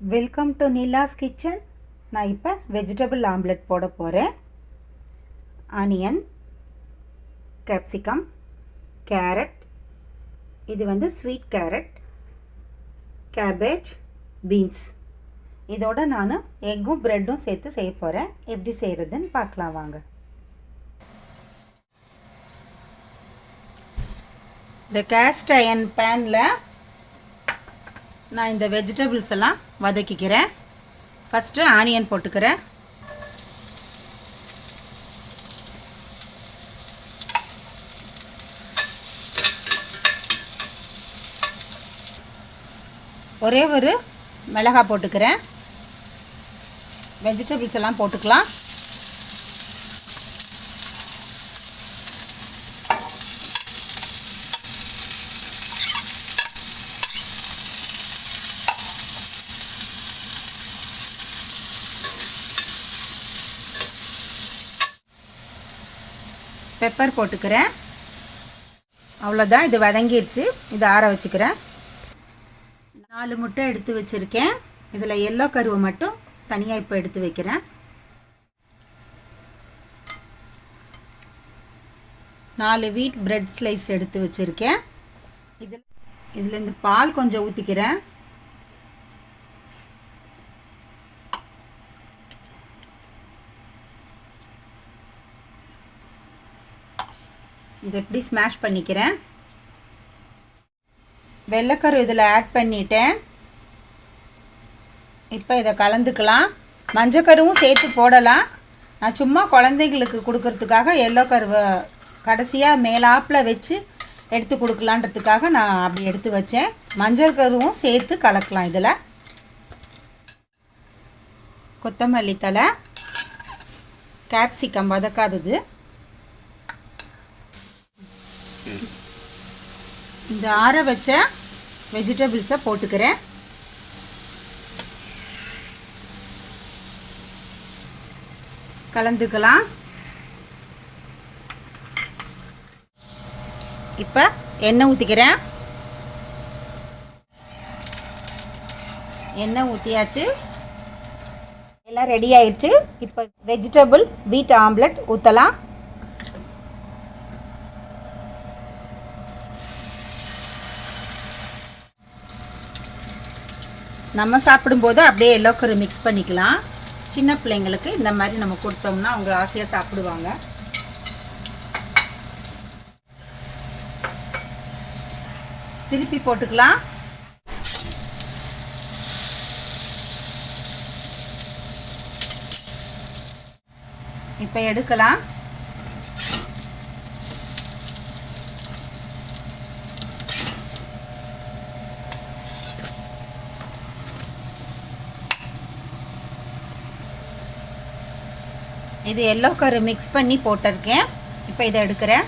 Welcome to Neela's kitchen. நான் இப்போ vegetable omelette போட போகிறேன். ஆனியன், கேப்சிகம், கேரட், இது வந்து ஸ்வீட் கேரட், கேபேஜ், பீன்ஸ், இதோட நான் எக்கும் ப்ரெட்டும் சேர்த்து செய்ய போகிறேன். எப்படி செய்கிறதுன்னு பார்க்கலாம் வாங்க. இந்த கேஸ்ட் அயர்ன் பேனில் நான் இந்த வெஜிடபிள்ஸ் எல்லாம் வதக்கிக்கிறேன். ஃபஸ்ட்டு ஆனியன் போட்டுக்கிறேன். ஒரே ஒரு மிளகாய் போட்டுக்கிறேன். வெஜிடபிள்ஸ் எல்லாம் போட்டுக்கலாம். பெப்பர் போட்டுக்கிறேன். அவ்வளோதான், இது வதங்கிடுச்சு. இதை ஆற வச்சுக்கிறேன். 4 முட்டை எடுத்து வச்சுருக்கேன். இதில் எல்லோ கருவை மட்டும் தனியாக இப்போ எடுத்து வைக்கிறேன். 4 வீட் பிரெட் ஸ்லைஸ் எடுத்து வச்சுருக்கேன். இதில் இந்த பால் கொஞ்சம் ஊற்றிக்கிறேன். இதை எப்படி ஸ்மாஷ் பண்ணிக்கிறேன். வெள்ளைக்கரு இதில் ஆட் பண்ணிட்டேன். இப்போ இதை கலந்துக்கலாம். மஞ்சக்கருவும் சேர்த்து போடலாம். நான் சும்மா குழந்தைங்களுக்கு கொடுக்கறதுக்காக எல்லோ கருவை கடைசியாக மேலாப்பில் வச்சு எடுத்து கொடுக்கலான்றதுக்காக நான் அப்படி எடுத்து வச்சேன். மஞ்சள் கருவும் சேர்த்து கலக்கலாம். இதில் கொத்தமல்லி தழை, கேப்சிகம் வதக்காதது, இந்த ஆற வச்ச வெஜிடபிள்ஸை போட்டுக்கிறேன். கலந்துக்கலாம். இப்போ எண்ணெய் ஊற்றிக்கிறேன். எண்ணெய் ஊற்றியாச்சு. எல்லாம் ரெடி ஆயிடுச்சு. இப்போ வெஜிடபிள் வீட் ஆம்லெட் ஊற்றலாம். நம்ம சாப்பிடும்போது அப்படியே எல்லோ கரு மிக்ஸ் பண்ணிக்கலாம். சின்ன பிள்ளைங்களுக்கு இந்த மாதிரி நம்ம கொடுத்தோம்னா அவங்க ஆசையாக சாப்பிடுவாங்க. திருப்பி போட்டுக்கலாம். இப்போ எடுக்கலாம். இது எல்லோ கரு மிக்ஸ் பண்ணி போட்டிருக்கேன். இப்போ இதை எடுக்கிறேன்.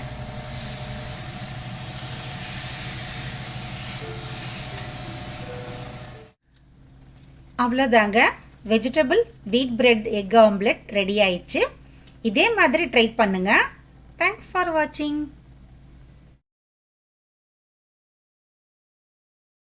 அவ்வளோதாங்க, vegetable wheat bread egg omelette ready ஆயிடுச்சு. இதே மாதிரி ட்ரை பண்ணுங்கள். தேங்க்ஸ் ஃபார் வாட்சிங்.